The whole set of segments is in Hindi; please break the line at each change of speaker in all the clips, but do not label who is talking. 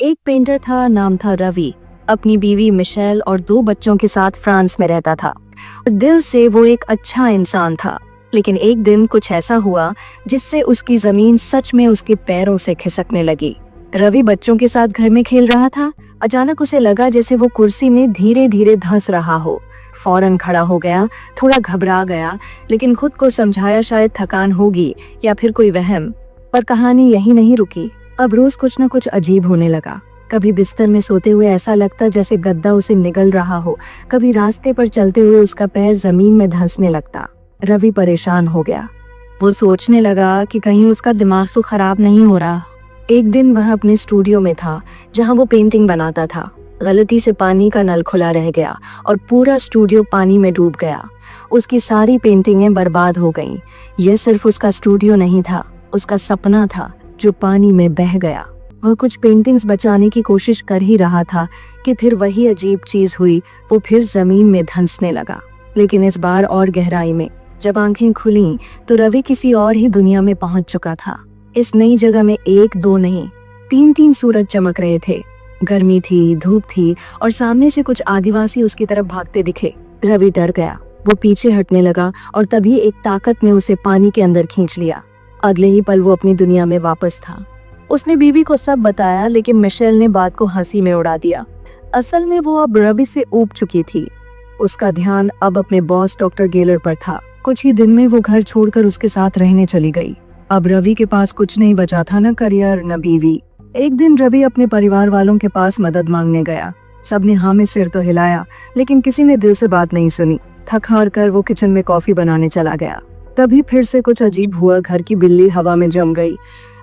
एक पेंटर था, नाम था रवि। अपनी बीवी मिशेल और 2 बच्चों के साथ फ्रांस में रहता था। दिल से वो एक अच्छा इंसान था, लेकिन एक दिन कुछ ऐसा हुआ जिससे उसकी जमीन सच में उसके पैरों से खिसकने लगी। रवि बच्चों के साथ घर में खेल रहा था। अचानक उसे लगा जैसे वो कुर्सी में धीरे धीरे धंस रहा हो। फौरन खड़ा हो गया, थोड़ा घबरा गया, लेकिन खुद को समझाया शायद थकान होगी या फिर कोई वहम। पर कहानी यही नहीं रुकी। अब रोज कुछ न कुछ अजीब होने लगा। कभी बिस्तर में सोते हुए ऐसा लगता जैसे गद्दा उसे निगल रहा हो, कभी रास्ते पर चलते हुए उसका पैर जमीन में धंसने लगता। रवि परेशान हो गया। वो सोचने लगा कि कहीं उसका दिमाग तो खराब नहीं हो रहा। एक दिन वह अपने स्टूडियो में था जहां वो पेंटिंग बनाता था। गलती से पानी का नल खुला रह गया और पूरा स्टूडियो पानी में डूब गया। उसकी सारी पेंटिंगें बर्बाद हो गईं। यह सिर्फ उसका स्टूडियो नहीं था, उसका सपना था जो पानी में बह गया। वह कुछ पेंटिंग्स बचाने की कोशिश कर ही रहा था कि फिर वही अजीब चीज हुई। वो फिर जमीन में धंसने लगा, लेकिन इस बार और गहराई में। जब आंखें खुलीं तो रवि किसी और ही दुनिया में पहुंच चुका था। इस नई जगह में 1 2 नहीं 3 सूरज चमक रहे थे। गर्मी थी, धूप थी और सामने से कुछ आदिवासी उसकी तरफ भागते दिखे। रवि डर गया। वो पीछे हटने लगा और तभी एक ताकत ने उसे पानी के अंदर खींच लिया। अगले ही पल वो अपनी दुनिया में वापस था। उसने बीवी को सब बताया, लेकिन मिशेल ने बात को हंसी में उड़ा दिया। असल में वो अब रवि से ऊब चुकी थी। उसका ध्यान अब अपने बॉस डॉक्टर गेलर पर था। कुछ ही दिन में वो घर छोड़कर उसके साथ रहने चली गई। अब रवि के पास कुछ नहीं बचा था, न करियर न बीवी। एक दिन रवि अपने परिवार वालों के पास मदद मांगने गया। सबने हाँ में सिर तो हिलाया, लेकिन किसी ने दिल से बात नहीं सुनी। थक हार कर वो किचन में कॉफी बनाने चला गया। तभी फिर से कुछ अजीब हुआ। घर की बिल्ली हवा में जम गई।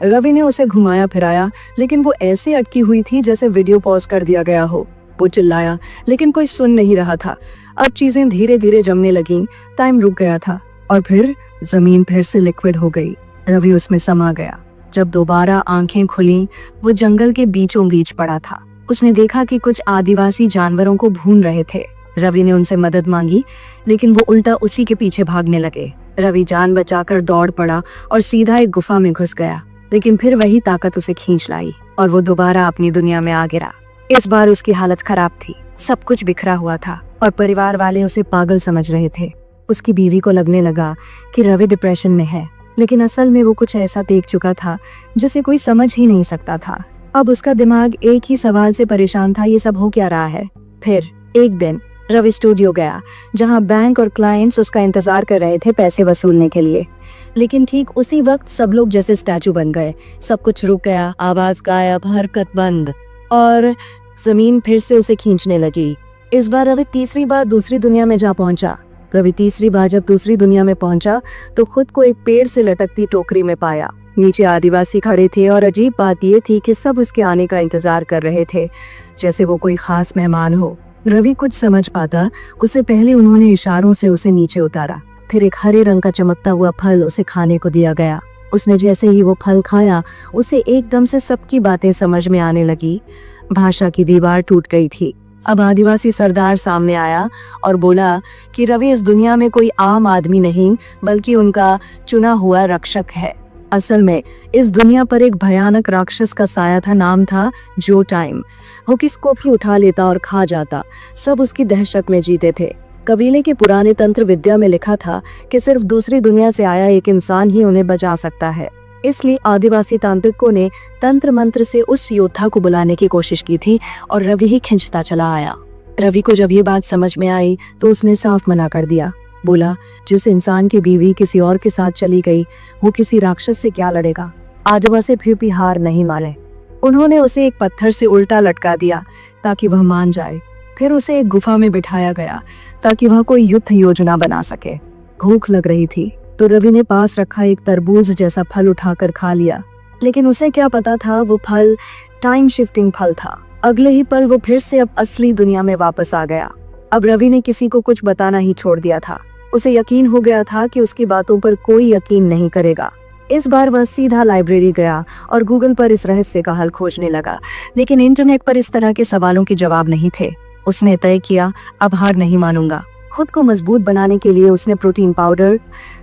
रवि ने उसे घुमाया फिराया, लेकिन वो ऐसे अटकी हुई थी जैसे वीडियो पॉज कर दिया गया हो। वो चिल्लाया, लेकिन कोई सुन नहीं रहा था। अब चीजें धीरे धीरे जमने लगीं। टाइम रुक गया था और फिर जमीन फिर से लिक्विड हो गई। रवि उसमें समा गया। जब दोबारा आंखें खुली, वो जंगल के बीचों बीच पड़ा था। उसने देखा कि कुछ आदिवासी जानवरों को भून रहे थे। रवि ने उनसे मदद मांगी, लेकिन वो उल्टा उसी के पीछे भागने लगे। रवि जान बचाकर दौड़ पड़ा और सीधा एक गुफा में घुस गया, लेकिन फिर वही ताकत उसे खींच लाई और वो दोबारा अपनी दुनिया में आ गिरा। इस बार उसकी हालत खराब थी। सब कुछ बिखरा हुआ था और परिवार वाले उसे पागल समझ रहे थे। उसकी बीवी को लगने लगा कि रवि डिप्रेशन में है, लेकिन असल में वो कुछ ऐसा देख चुका था जिसे कोई समझ ही नहीं सकता था। अब उसका दिमाग एक ही सवाल से परेशान था, ये सब हो क्या रहा है। फिर एक दिन रवि स्टूडियो गया, जहां बैंक और क्लाइंट्स उसका इंतजार कर रहे थे पैसे वसूलने के लिए। लेकिन ठीक उसी वक्त सब लोग जैसे स्टैचू बन गए। सब कुछ रुक गया, आवाज गायब, हरकत बंद, और जमीन फिर से उसे खींचने लगी। इस बार रवि तीसरी बार दूसरी दुनिया में जा पहुंचा। रवि तीसरी बार जब दूसरी दुनिया में पहुंचा तो खुद को एक पेड़ से लटकती टोकरी में पाया। नीचे आदिवासी खड़े थे और अजीब बात ये थी कि सब उसके आने का इंतजार कर रहे थे, जैसे वो कोई खास मेहमान हो। रवि कुछ समझ पाता उससे पहले उन्होंने इशारों से उसे नीचे उतारा। फिर एक हरे रंग का चमकता हुआ फल उसे खाने को दिया गया। उसने जैसे ही वो फल खाया, उसे एकदम से सबकी बातें समझ में आने लगी। भाषा की दीवार टूट गई थी। अब आदिवासी सरदार सामने आया और बोला कि रवि इस दुनिया में कोई आम आदमी नहीं, बल्कि उनका चुना हुआ रक्षक है। असल में इस दुनिया पर एक भयानक राक्षस का साया था। नाम था जो टाइम। वो किसको भी उठा लेता और खा जाता। सब उसकी दहशत में जीते थे। कबीले के पुराने तंत्र विद्या में लिखा था कि सिर्फ दूसरी दुनिया से आया एक इंसान ही उन्हें बचा सकता है। इसलिए आदिवासी तांत्रिकों ने तंत्र मंत्र से उस योद्धा को बुलाने की कोशिश की थी और रवि ही खिंचता चला आया। रवि को जब ये बात समझ में आई तो उसने साफ मना कर दिया। बोला, जिस इंसान की बीवी किसी और के साथ चली गई, वो किसी राक्षस से क्या लड़ेगा। आदिवासी फिर भी हार नहीं माने। उन्होंने उसे एक पत्थर से उल्टा लटका दिया ताकि वह मान जाए। फिर उसे एक गुफा में बिठाया गया ताकि वह कोई युद्ध योजना बना सके। भूख लग रही थी तो रवि ने पास रखा एक तरबूज जैसा फल उठाकर खा लिया, लेकिन उसे क्या पता था वो फल टाइम शिफ्टिंग फल था। अगले ही पल वो फिर से अब असली दुनिया में वापस आ गया। अब रवि ने किसी को कुछ बताना ही छोड़ दिया था। उसे यकीन हो गया था कि उसकी बातों पर कोई यकीन नहीं करेगा। इस बार वह सीधा लाइब्रेरी गया और गूगल पर इस रहस्य का हल खोजने लगा, लेकिन इंटरनेट पर इस तरह के सवालों के जवाब नहीं थे। उसने तय किया, अब हार नहीं मानूंगा। खुद को मजबूत बनाने के लिए उसने प्रोटीन पाउडर,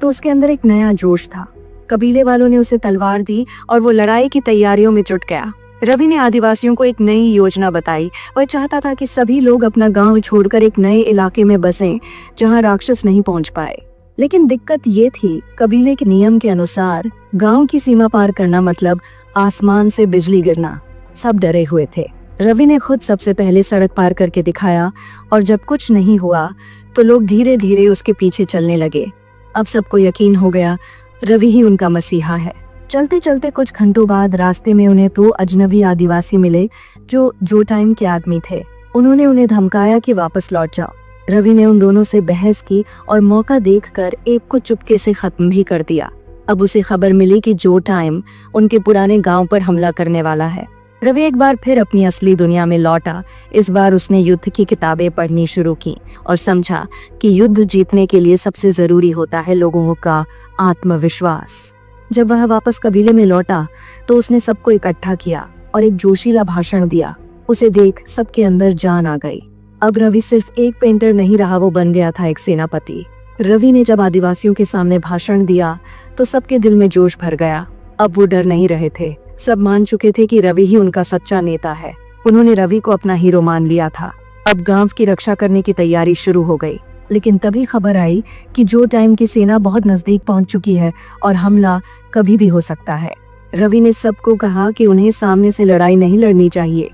तो उसके अंदर एक नया जोश था। कबीले वालों ने उसे तलवार दी और वो लड़ाई की तैयारियों में जुट गया। रवि ने आदिवासियों को एक नई योजना बताई। वह चाहता था कि सभी लोग अपना गांव छोड़कर एक नए इलाके में बसें जहां राक्षस नहीं पहुंच पाए। लेकिन दिक्कत ये थी, कबीले के नियम के अनुसार गांव की सीमा पार करना मतलब आसमान से बिजली गिरना। सब डरे हुए थे। रवि ने खुद सबसे पहले सड़क पार करके दिखाया और जब कुछ नहीं हुआ तो लोग धीरे धीरे उसके पीछे चलने लगे। अब सबको यकीन हो गया, रवि ही उनका मसीहा है। चलते चलते कुछ घंटों बाद रास्ते में उन्हें 2 अजनबी आदिवासी मिले जो टाइम के आदमी थे। उन्होंने उन्हें धमकाया कि वापस लौट जाओ। रवि ने उन दोनों से बहस की और मौका देखकर एक को चुपके से खत्म भी कर दिया। अब उसे खबर मिली कि जो टाइम उनके पुराने गांव पर हमला करने वाला है। रवि एक बार फिर अपनी असली दुनिया में लौटा। इस बार उसने युद्ध की किताबें पढ़नी शुरू की और समझा कि युद्ध जीतने के लिए सबसे जरूरी होता है लोगों का आत्मविश्वास। जब वह वापस कबीले में लौटा तो उसने सबको इकट्ठा किया और एक जोशीला भाषण दिया। उसे देख सबके अंदर जान आ गई। अब रवि सिर्फ एक पेंटर नहीं रहा, वो बन गया था एक सेनापति। रवि ने जब आदिवासियों के सामने भाषण दिया तो सबके दिल में जोश भर गया। अब वो डर नहीं रहे थे। सब मान चुके थे कि रवि ही उनका सच्चा नेता है। उन्होंने रवि को अपना हीरो मान लिया था। अब गांव की रक्षा करने की तैयारी शुरू हो गई। लेकिन तभी खबर आई कि जो टाइम की सेना बहुत नजदीक पहुंच चुकी है और हमला कभी भी हो सकता है। रवि ने सबको कहा कि उन्हें सामने से लड़ाई नहीं लड़नी चाहिए।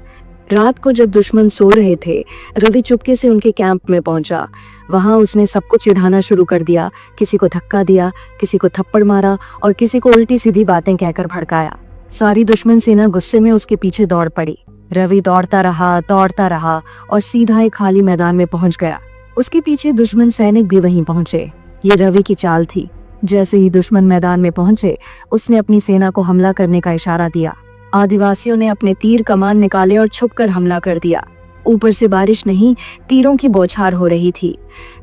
रात को जब दुश्मन सो रहे थे, रवि चुपके से उनके कैंप में पहुंचा। वहां उसने सबको चिढ़ाना शुरू कर दिया। किसी को धक्का दिया, किसी को थप्पड़ मारा और किसी को उल्टी सीधी बातें कहकर भड़काया। सारी दुश्मन सेना गुस्से में उसके पीछे दौड़ पड़ी। रवि दौड़ता रहा और सीधा एक खाली मैदान में पहुंच गया। उसके पीछे दुश्मन सैनिक भी वहीं पहुंचे। ये रवि की चाल थी। जैसे ही दुश्मन मैदान में पहुंचे, उसने अपनी सेना को हमला करने का इशारा दिया। आदिवासियों ने अपने तीर कमान निकाले और छुपकर हमला कर दिया। ऊपर से बारिश नहीं, तीरों की बौछार हो रही थी।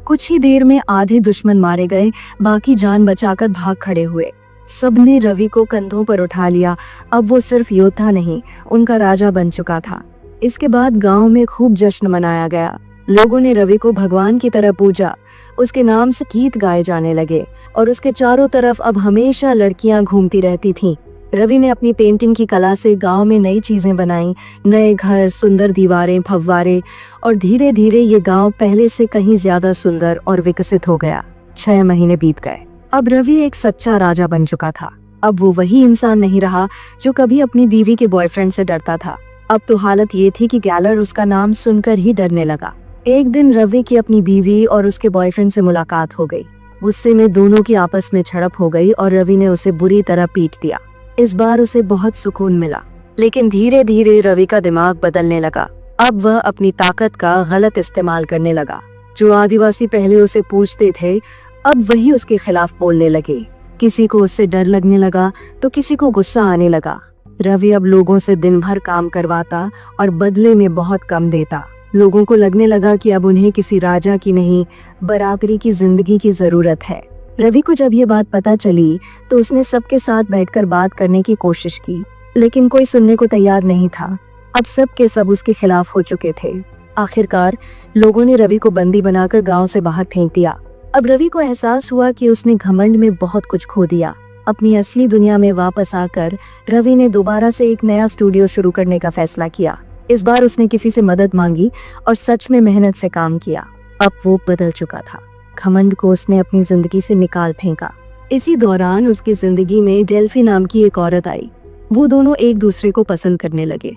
कुछ ही देर में आधे दुश्मन मारे गए, बाकी जान बचाकर भाग खड़े हुए। सबने रवि को कंधों पर उठा लिया। अब वो सिर्फ योद्धा नहीं, उनका राजा बन चुका था। इसके बाद गांव में खूब जश्न मनाया गया। लोगों ने रवि को भगवान की तरह पूजा। उसके नाम से गीत गाए जाने लगे और उसके चारों तरफ अब हमेशा लड़कियां घूमती रहती थीं। रवि ने अपनी पेंटिंग की कला से गांव में नई चीजें बनाई, नए घर, सुंदर दीवारें, फव्वारे, और धीरे धीरे ये गांव पहले से कहीं ज्यादा सुंदर और विकसित हो गया। 6 महीने बीत गए। अब रवि एक सच्चा राजा बन चुका था। अब वो वही इंसान नहीं रहा जो कभी अपनी बीवी के बॉयफ्रेंड से डरता था। अब तो हालत ये थी कि गैलर उसका नाम सुनकर ही डरने लगा। एक दिन रवि की अपनी बीवी और उसके बॉयफ्रेंड से मुलाकात हो गई। गुस्से में दोनों की आपस में झड़प हो गई और रवि ने उसे बुरी तरह पीट दिया। इस बार उसे बहुत सुकून मिला, लेकिन धीरे धीरे रवि का दिमाग बदलने लगा। अब वह अपनी ताकत का गलत इस्तेमाल करने लगा। जो आदिवासी पहले उसे पूछते थे, अब वही उसके खिलाफ बोलने लगे। किसी को उससे डर लगने लगा तो किसी को गुस्सा आने लगा। रवि अब लोगों से दिन भर काम करवाता और बदले में बहुत कम देता। लोगों को लगने लगा कि अब उन्हें किसी राजा की नहीं, बराबरी की जिंदगी की जरूरत है। रवि को जब ये बात पता चली तो उसने सबके साथ बैठकर बात करने की कोशिश की, लेकिन कोई सुनने को तैयार नहीं था। अब सब के सब उसके खिलाफ हो चुके थे। आखिरकार लोगों ने रवि को बंदी बनाकर गांव से बाहर फेंक दिया। अब रवि को एहसास हुआ कि उसने घमंड में बहुत कुछ खो दिया। अपनी असली दुनिया में वापस आकर रवि ने दोबारा से एक नया स्टूडियो शुरू करने का फैसला किया। इस बार उसने किसी से मदद मांगी और सच में मेहनत से काम किया। अब वो बदल चुका था। घमंड को उसने अपनी जिंदगी से निकाल फेंका। इसी दौरान उसकी जिंदगी में डेल्फी नाम की एक औरत आई। वो दोनों एक दूसरे को पसंद करने लगे।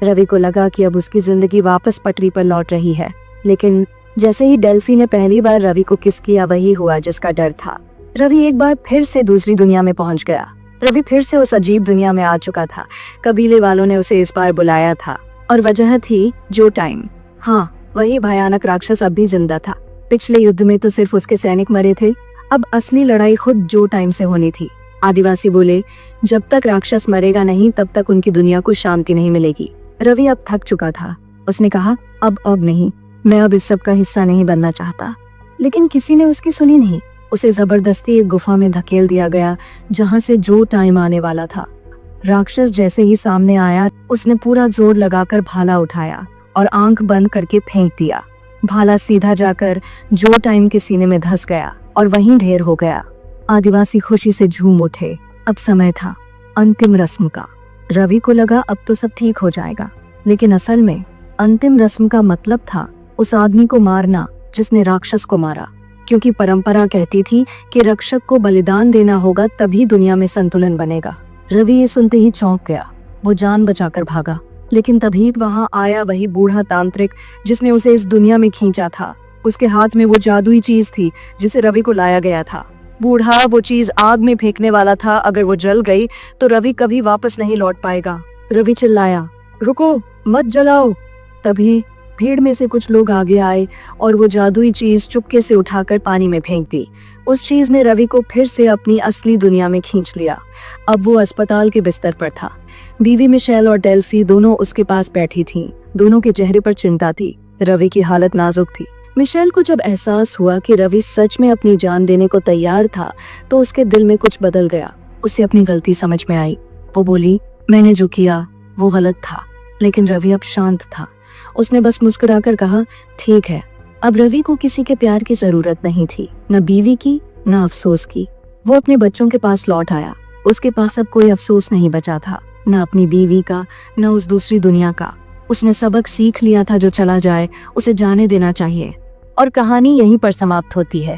रवि को लगा कि अब उसकी जिंदगी वापस पटरी पर लौट रही है, लेकिन जैसे ही डेल्फी ने पहली बार रवि को किस किया, वही हुआ जिसका डर था। रवि एक बार फिर से दूसरी दुनिया में पहुंच गया। रवि फिर से उस अजीब दुनिया में आ चुका था। कबीले वालों ने उसे इस बार बुलाया था और वजह थी जो टाइम। हाँ, वही भयानक राक्षस अब भी जिंदा था। पिछले युद्ध में तो सिर्फ उसके सैनिक मरे थे, अब असली लड़ाई खुद जो टाइम से होनी थी। आदिवासी बोले, जब तक राक्षस मरेगा नहीं तब तक उनकी दुनिया को शांति नहीं मिलेगी। रवि अब थक चुका था। उसने कहा, अब नहीं, मैं अब इस सब का हिस्सा नहीं बनना चाहता। लेकिन किसी ने उसकी सुनी नहीं। उसे जबरदस्ती एक गुफा में धकेल दिया गया जहां से जो टाइम आने वाला था। राक्षस जैसे ही सामने आया, उसने पूरा जोर लगाकर भाला उठाया और आंख बंद करके फेंक दिया। भाला सीधा जाकर जो टाइम के सीने में धंस गया और वहीं ढेर हो गया। आदिवासी खुशी से झूम उठे। अब समय था अंतिम रस्म का। रवि को लगा अब तो सब ठीक हो जाएगा, लेकिन असल में अंतिम रस्म का मतलब था उस आदमी को मारना जिसने राक्षस को मारा, क्योंकि परंपरा कहती थी कि रक्षक को बलिदान देना होगा, तभी दुनिया में संतुलन बनेगा। रवि ये सुनते ही चौंक गया। वो जान बचाकर भागा, लेकिन तभी वहां आया वही बूढ़ा तांत्रिक जिसने उसे इस दुनिया में खींचा था। उसके हाथ में वो जादुई चीज थी जिसे रवि को लाया गया था। बूढ़ा वो चीज आग में फेंकने वाला था। अगर वो जल गई तो रवि कभी वापस नहीं लौट पाएगा। रवि चिल्लाया, रुको, मत जलाओ। तभी भीड़ में से कुछ लोग आगे आए और वो जादुई चीज चुपके से उठाकर पानी में फेंक दी। उस चीज ने रवि को फिर से अपनी असली दुनिया में खींच लिया। अब वो अस्पताल के बिस्तर पर था। बीवी मिशेल और डेल्फी दोनों उसके पास बैठी थीं। दोनों के चेहरे पर चिंता थी। रवि की हालत नाजुक थी। मिशेल को जब एहसास हुआ कि रवि सच में अपनी जान देने को तैयार था, तो उसके दिल में कुछ बदल गया। उसे अपनी गलती समझ में आई। वो बोली, मैंने जो किया वो गलत था। लेकिन रवि अब शांत था। उसने बस मुस्कुराकर कहा, ठीक है। अब रवि को किसी के प्यार की जरूरत नहीं थी, न बीवी की, न अफसोस की। वो अपने बच्चों के पास लौट आया। उसके पास अब कोई अफसोस नहीं बचा था, न अपनी बीवी का, न उस दूसरी दुनिया का। उसने सबक सीख लिया था, जो चला जाए उसे जाने देना चाहिए। और कहानी यहीं पर समाप्त होती है।